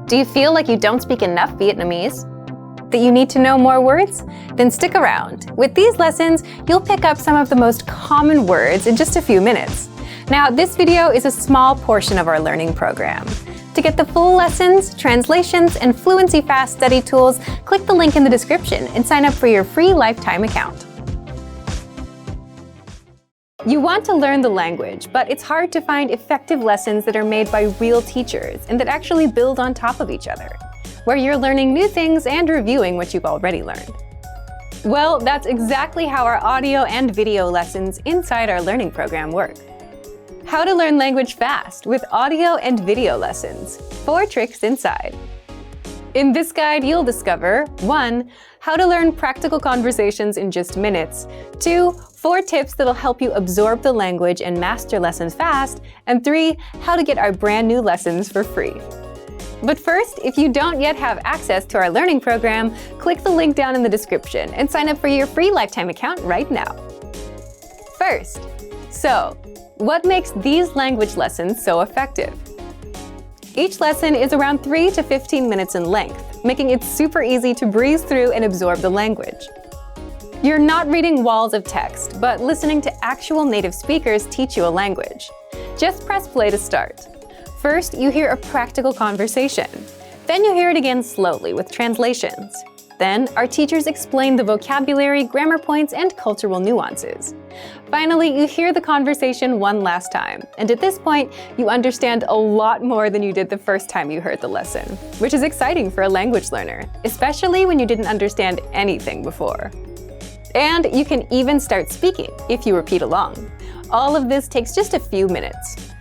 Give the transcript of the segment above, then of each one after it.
Do you feel like you don't speak enough Vietnamese? That you need to know more words? Then stick around. With these lessons, you'll pick up some of the most common words in just a few minutes. Now, this video is a small portion of our learning program. To get the full lessons, translations, and fluency fast study tools, click the link in the description and sign up for your free lifetime account. You want to learn the language, but it's hard to find effective lessons that are made by real teachers and that actually build on top of each other, where you're learning new things and reviewing what you've already learned. Well, that's exactly how our audio and video lessons inside our learning program work. How to learn language fast with audio and video lessons. 4 tricks inside. In this guide, you'll discover 1. How to learn practical conversations in just minutes. 2. 4 tips that'll help you absorb the language and master lessons fast. And 3. How to get our brand new lessons for free. But first, if you don't yet have access to our learning program, click the link down in the description and sign up for your free lifetime account right now. First, what makes these language lessons so effective? Each lesson is around 3 to 15 minutes in length, making it super easy to breeze through and absorb the language. You're not reading walls of text, but listening to actual native speakers teach you a language. Just press play to start. First, you hear a practical conversation. Then you hear it again slowly with translations. Then, our teachers explain the vocabulary, grammar points, and cultural nuances. Finally, you hear the conversation one last time, and at this point, you understand a lot more than you did the first time you heard the lesson, which is exciting for a language learner, especially when you didn't understand anything before. And you can even start speaking if you repeat along. All of this takes just a few minutes.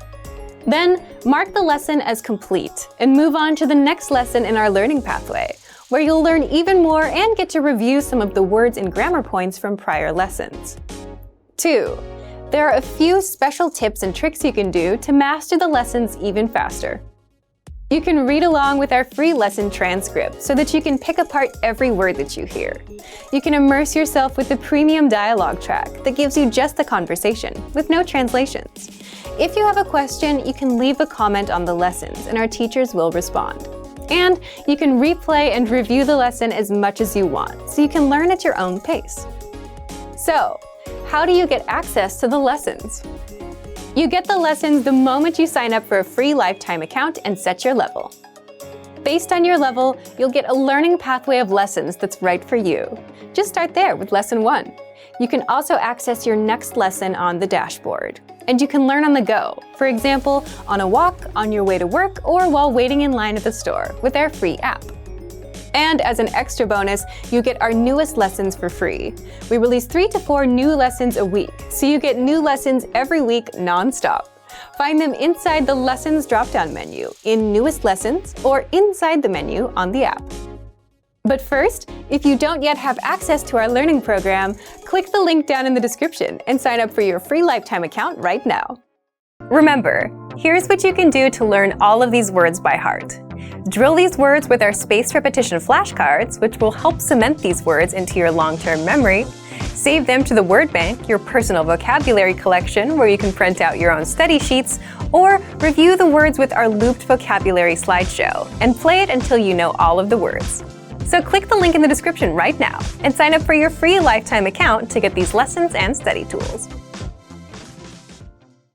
Then, mark the lesson as complete and move on to the next lesson in our learning pathway, where you'll learn even more and get to review some of the words and grammar points from prior lessons. 2. There are a few special tips and tricks you can do to master the lessons even faster. You can read along with our free lesson transcript so that you can pick apart every word that you hear. You can immerse yourself with the premium dialogue track that gives you just the conversation, with no translations. If you have a question, you can leave a comment on the lessons and our teachers will respond. And you can replay and review the lesson as much as you want, so you can learn at your own pace. So, how do you get access to the lessons? You get the lessons the moment you sign up for a free lifetime account and set your level. Based on your level, you'll get a learning pathway of lessons that's right for you. Just start there with lesson 1. You can also access your next lesson on the dashboard. And you can learn on the go, for example, on a walk, on your way to work, or while waiting in line at the store with our free app. And as an extra bonus, you get our newest lessons for free. We release 3 to 4 new lessons a week, so you get new lessons every week non-stop. Find them inside the Lessons drop-down menu, in Newest Lessons, or inside the menu on the app. But first, if you don't yet have access to our learning program, click the link down in the description and sign up for your free lifetime account right now. Remember, here's what you can do to learn all of these words by heart. Drill these words with our spaced repetition flashcards, which will help cement these words into your long-term memory. Save them to the word bank, your personal vocabulary collection, where you can print out your own study sheets, or review the words with our looped vocabulary slideshow, and play it until you know all of the words. So click the link in the description right now and sign up for your free lifetime account to get these lessons and study tools.